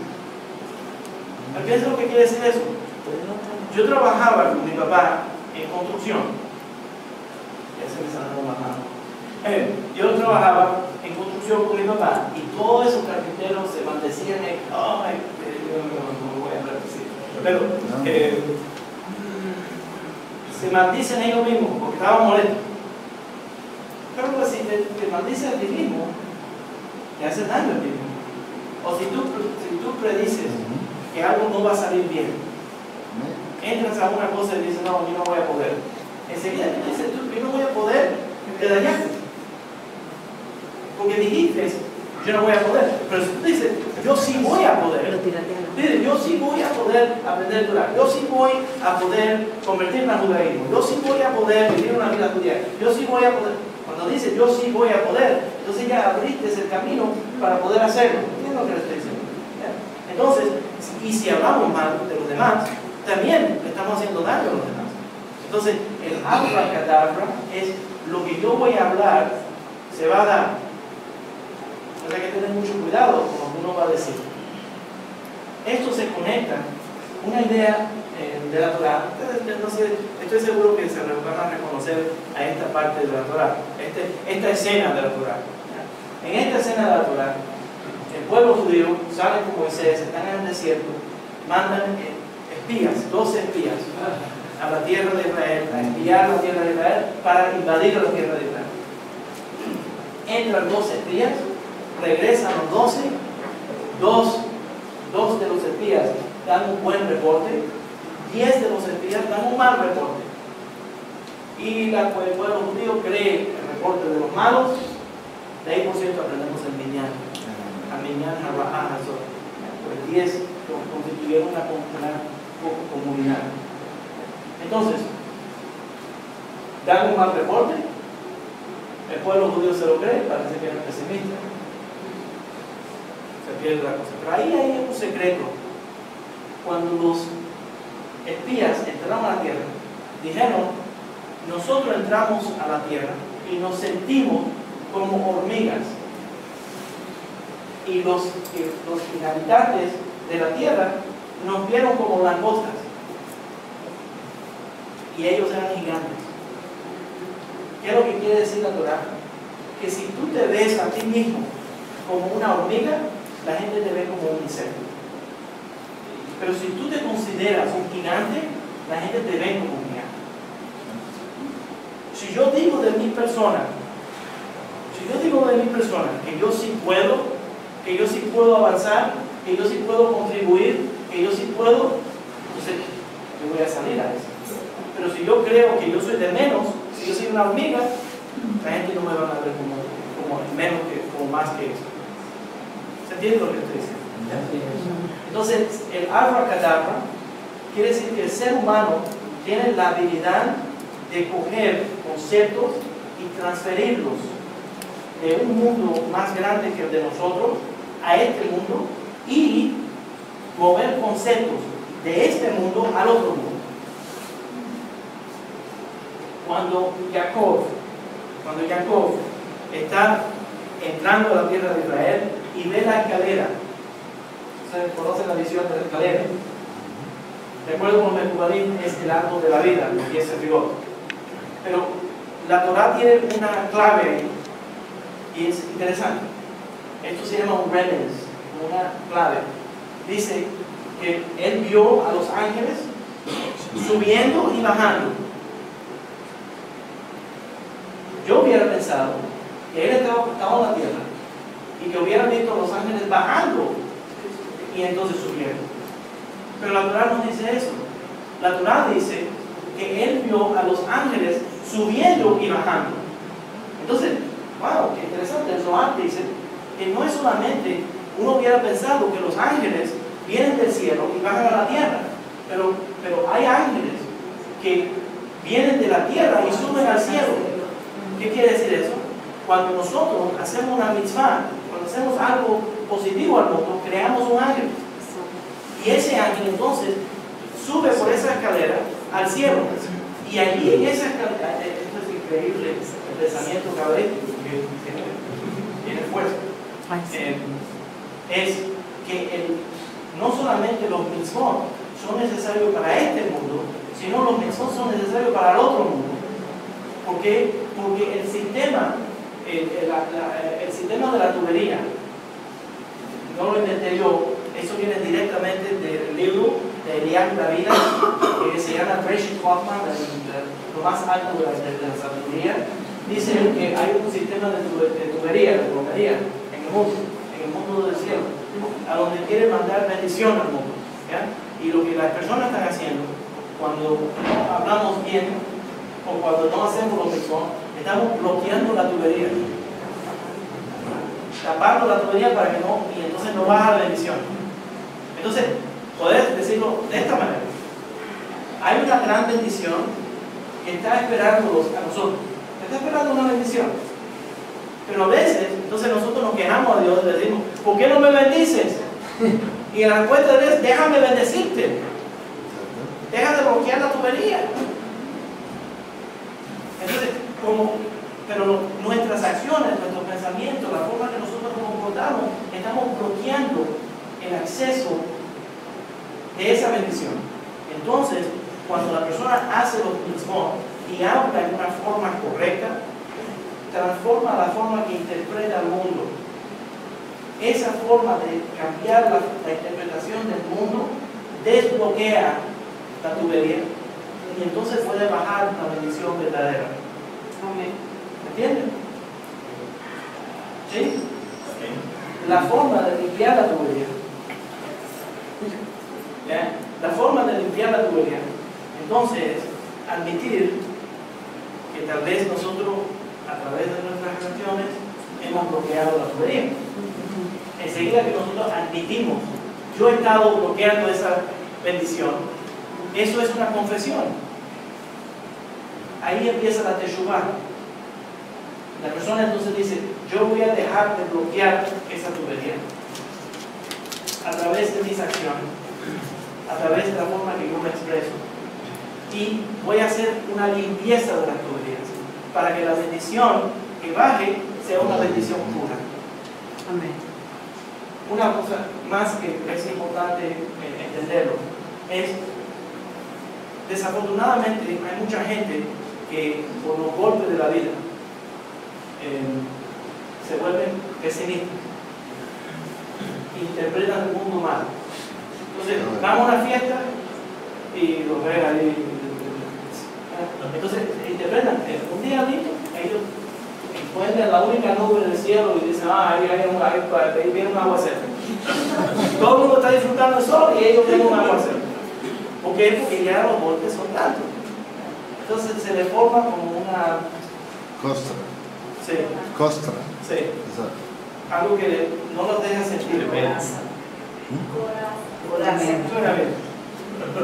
¿Qué es lo que quiere decir eso? Yo trabajaba con mi papá en construcción. Ya se me salió una mano. Yo trabajaba en construcción con mi papá y todos esos carpinteros se maldecían no voy a hablar así, pero se maldicen ellos mismos porque estaban molestos. Pero pues, si te maldices a ti mismo, te hace daño a ti mismo. O si tú predices que algo no va a salir bien, entras a una cosa y dices, no, yo no voy a poder. Enseguida te dices, yo no voy a poder, te dañaste. Porque dijiste, yo no voy a poder. Pero si tú dices, yo sí voy a poder. Dices, yo sí voy a poder aprender Torah. Yo sí voy a poder convertirme en judaísmo. Yo sí voy a poder vivir una vida judía. Yo sí voy a poder. Cuando dices, yo sí voy a poder, entonces ya abriste el camino para poder hacerlo. ¿Entiendes lo que le estoy diciendo? Entonces, y si hablamos mal de los demás, también le estamos haciendo daño a los demás. Entonces, el abracadabra es lo que yo voy a hablar, se va a dar. O sea que hay que tener mucho cuidado con lo que uno va a decir. Esto se conecta, una idea de la Torah. Entonces, estoy seguro que se van a reconocer a esta parte de la Torah, esta escena de la Torah. En esta escena de la Torah, el pueblo judío sale con Moisés, están en el desierto, mandan espías, 12 espías, a la tierra de Israel, a espiar la tierra de Israel para invadir la tierra de Israel. Entran 12 espías, regresan los 12, 2 dan un buen reporte, 10 de los espías dan un mal reporte. Y el pueblo judío cree el reporte de los malos. De ahí, por cierto, aprendemos el minyan. A minyan, a pues 10 constituyeron una comunidad. Entonces, dan un mal reporte. El pueblo judío se lo cree, parece que era pesimista. Se pierde la cosa. Pero ahí hay un secreto. Cuando los espías entraron a la tierra, dijeron: nosotros entramos a la tierra y nos sentimos como hormigas, y los habitantes de la tierra nos vieron como langostas, y ellos eran gigantes. ¿Qué es lo que quiere decir la Torá? Que si tú te ves a ti mismo como una hormiga, la gente te ve como un insecto. Pero si tú te consideras un gigante, la gente te ve como un gigante. Si yo digo de mi persona que yo sí puedo avanzar, que yo sí puedo contribuir, que yo sí puedo, entonces yo voy a salir a eso. Pero si yo creo que yo soy de menos, si yo soy una hormiga, la gente no me va a ver como menos como más que eso. ¿Se entiende lo que estoy diciendo? Entonces, el abracadabra quiere decir que el ser humano tiene la habilidad de coger conceptos y transferirlos de un mundo más grande que el de nosotros a este mundo, y mover conceptos de este mundo al otro mundo. Cuando Jacob está entrando a la tierra de Israel y ve la escalera, ¿ustedes conocen la visión de la escalera? De acuerdo con el Mecubalim, es el árbol de la vida, y es el rigor. Pero la Torá tiene una clave ahí, y es interesante. Esto se llama un remnants, una clave. Dice que él vio a los ángeles subiendo y bajando. Yo hubiera pensado que él estaba en la tierra y que hubiera visto a los ángeles bajando y entonces subiendo. Pero la Torá no dice eso. La Torá dice que él vio a los ángeles subiendo y bajando. Entonces, wow, qué interesante. El Zohar dice que no es solamente, uno hubiera pensado que los ángeles vienen del cielo y bajan a la tierra, pero hay ángeles que vienen de la tierra y suben al cielo. ¿Qué quiere decir eso? Cuando nosotros hacemos una mitzvah, cuando hacemos algo positivo al mundo, creamos un ángel. Y ese ángel entonces sube por esa escalera al cielo. Y allí en esa escalera, esto es increíble, el pensamiento cabalístico que tiene fuerza. Es que no solamente los mitzvot son necesarios para este mundo, sino los mitzvot son necesarios para el otro mundo. ¿Por qué? Porque el sistema de la tubería, no lo inventé yo, eso viene directamente del libro de Eliyahu David, que se llama Reshit Hoffman, lo más alto de la sabiduría. Dice que hay un sistema de tubería, de plomería en el mundo del cielo, a donde quiere mandar bendición al mundo, ¿ya? Y lo que las personas están haciendo, cuando no hablamos bien o cuando no hacemos lo mismo, estamos bloqueando la tubería, tapando la tubería para que no, y entonces no baja la bendición. Entonces, poder decirlo de esta manera: hay una gran bendición que está esperándolos a nosotros, está esperando una bendición. Pero a veces, entonces nosotros nos quejamos a Dios y le decimos: ¿por qué no me bendices? Y la respuesta es: déjame bendecirte, deja de bloquear la tubería. Entonces, pero nuestras acciones, nuestros pensamientos, la forma que nosotros nos comportamos, estamos bloqueando el acceso de esa bendición. Entonces, cuando la persona hace los mitzvot y habla de una forma correcta, transforma la forma que interpreta el mundo. Esa forma de cambiar la interpretación del mundo desbloquea la tubería, y entonces puede bajar la bendición verdadera. Amén. ¿Me entienden? ¿Sí? La forma de limpiar la tubería, ¿ya? Entonces, admitir que tal vez nosotros, a través de nuestras relaciones, hemos bloqueado la tubería. Enseguida que nosotros admitimos, yo he estado bloqueando esa bendición, eso es una confesión. Ahí empieza la teshuvah. La persona entonces dice, yo voy a dejar de bloquear esa tubería a través de mis acciones, a través de la forma que yo me expreso, y voy a hacer una limpieza de las tuberías para que la bendición que baje sea una bendición pura. Amén. Una cosa más que es importante entenderlo es, desafortunadamente hay mucha gente que por los golpes de la vida se vuelven pesimistas, interpretan el mundo mal. Entonces vamos a una fiesta y los ven ahí, entonces interpretan un día lindo, ellos encuentran la única nube del cielo y dicen, ahí viene un aguacero. Todo el mundo está disfrutando del sol y ellos ven un aguacero. ¿Por qué? Porque ya los golpes son tantos. Entonces se le forma como una Costra. sí, Costra. sí, Exacto. algo que no los deja sentir paz. Suena bien.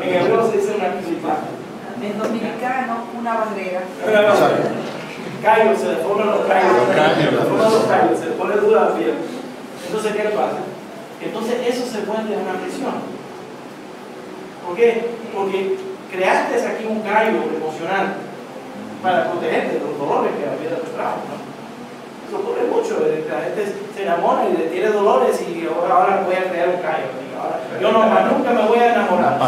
En hebreo se dice una clipa. En dominicano, una barrera. Callos, se le forman los callos. Se le pone dura la piel. Entonces, ¿qué le pasa? Entonces, eso se vuelve una prisión. ¿Por qué? Porque creaste aquí un callo emocional para protegerte de los dolores que la vida te trae, ¿no? Eso ocurre mucho. La gente se enamora y le tiene dolores y ahora voy a crear un callo. Yo nunca me voy a enamorar.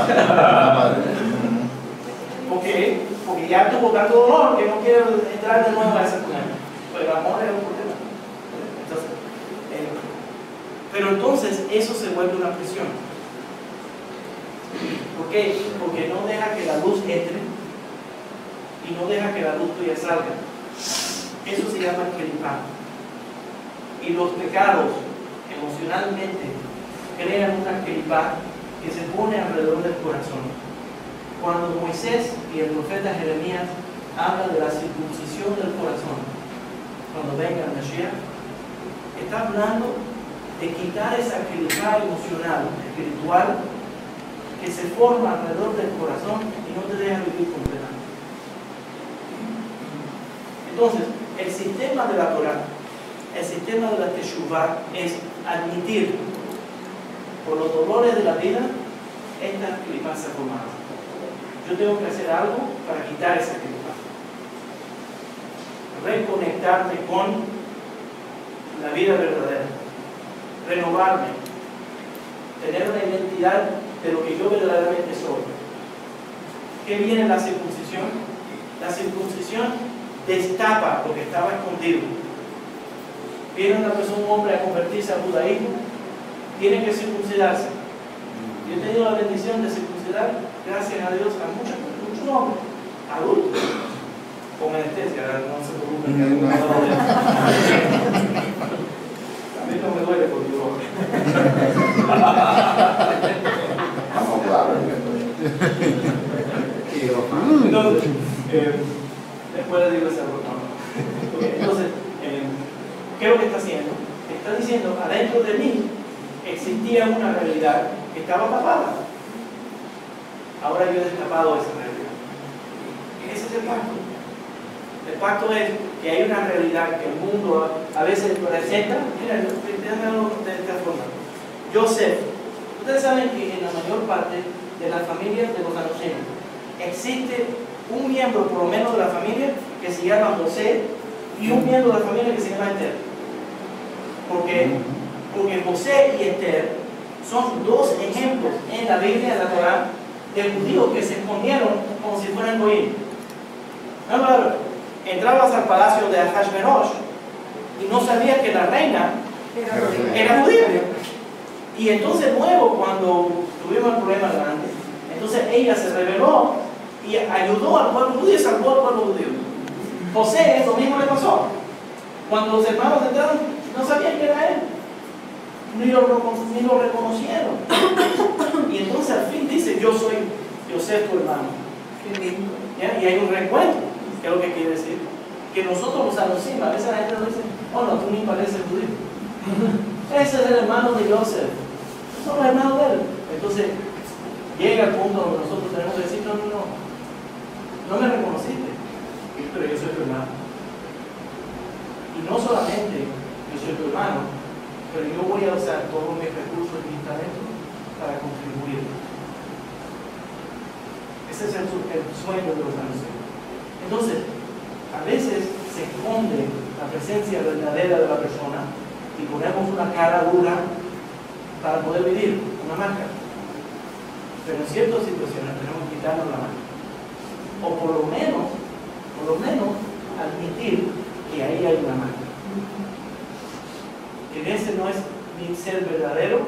¿Por qué? Porque ya tuvo tanto dolor que no quiero entrar de nuevo a esa comunidad. Pero el amor es un problema. Pero entonces eso se vuelve una prisión. ¿Por qué? Porque no deja que la luz entre y no deja que la luz tuya salga. Eso se llama kelipá. Y los pecados emocionalmente crean una kelipá que se pone alrededor del corazón. Cuando Moisés y el profeta Jeremías hablan de la circuncisión del corazón, cuando venga el Mashiach, está hablando de quitar esa kelipá emocional, espiritual, que se forma alrededor del corazón y no te deja vivir completamente. Entonces, el sistema de la Torah, el sistema de la Teshuvah es admitir por los dolores de la vida esta kelipá se ha formado. Yo tengo que hacer algo para quitar esa kelipá. Reconectarme con la vida verdadera. Renovarme. Tener una identidad de lo que yo verdaderamente soy. ¿Qué viene la circuncisión? La circuncisión destapa lo que estaba escondido. Viene una persona, un hombre, a convertirse al judaísmo, tiene que circuncidarse. Yo he tenido la bendición de circuncidar, gracias a Dios, a muchos hombres, adultos, con anestesia, no se preocupen que no me duele. A mí no me duele porque yo. Vamos a hablar. Entonces, después le digo ese error. Entonces, ¿qué es lo que está haciendo? Está diciendo, adentro de mí existía una realidad que estaba tapada. Ahora yo he destapado esa realidad. Ese es el pacto. El pacto es que hay una realidad que el mundo a veces presenta. Mira, déjame verlo de esta forma. Joseph, ustedes saben que en la mayor parte de las familias de los anunciantes existe un miembro por lo menos de la familia que se llama José y un miembro de la familia que se llama Esther. Porque José y Esther son dos ejemplos en la Biblia, en la Torah, de judíos que se escondieron como si fueran goyim. Entrabas al palacio de Ahasverosh y no sabías que la reina era judía. Y entonces luego, cuando tuvimos el problema grande, entonces ella se rebeló y ayudó al pueblo judío y salvó al pueblo judío. José, lo mismo le pasó. Cuando los hermanos entraron, no sabían que era él, ni lo reconocieron. Y entonces al fin dice, yo soy José tu hermano. Qué lindo. ¿Ya? Y hay un recuento. ¿Qué es lo que quiere decir? Que nosotros los anunciamos. A veces la gente nos dice, oh no, tú ni pareces judío. Ese es el hermano de Joseph. Son los hermanos de él. Entonces, llega el punto donde nosotros tenemos que decir, no me reconociste, pero yo soy tu hermano. Y no solamente yo soy tu hermano, pero yo voy a usar todos mis recursos y mis talentos para contribuir. Ese es el sueño de los anuncios. Entonces, a veces se esconde la presencia verdadera de la persona y ponemos una cara dura para poder vivir, una máscara. Pero en ciertas situaciones tenemos que quitarnos la máscara. O por lo menos admitir que ahí hay una máscara. Que ese no es mi ser verdadero,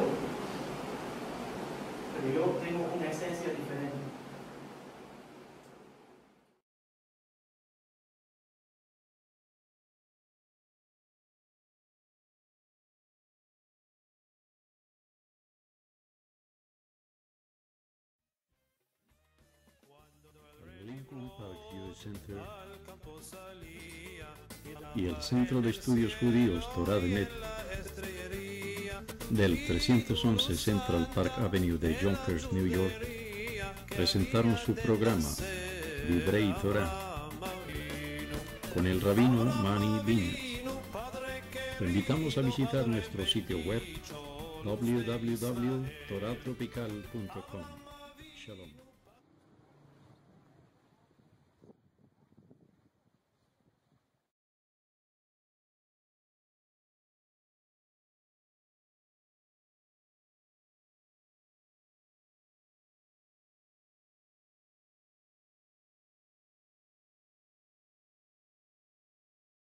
pero yo tengo una esencia diferente. El Lincoln Park Jewish Center y el Centro de Estudios Judíos Torah de Net del 311 Central Park Avenue de Yonkers, New York, presentaron su programa Divrei Torah con el rabino Mani Viñas. Te invitamos a visitar nuestro sitio web www.torahtropical.com. Shalom.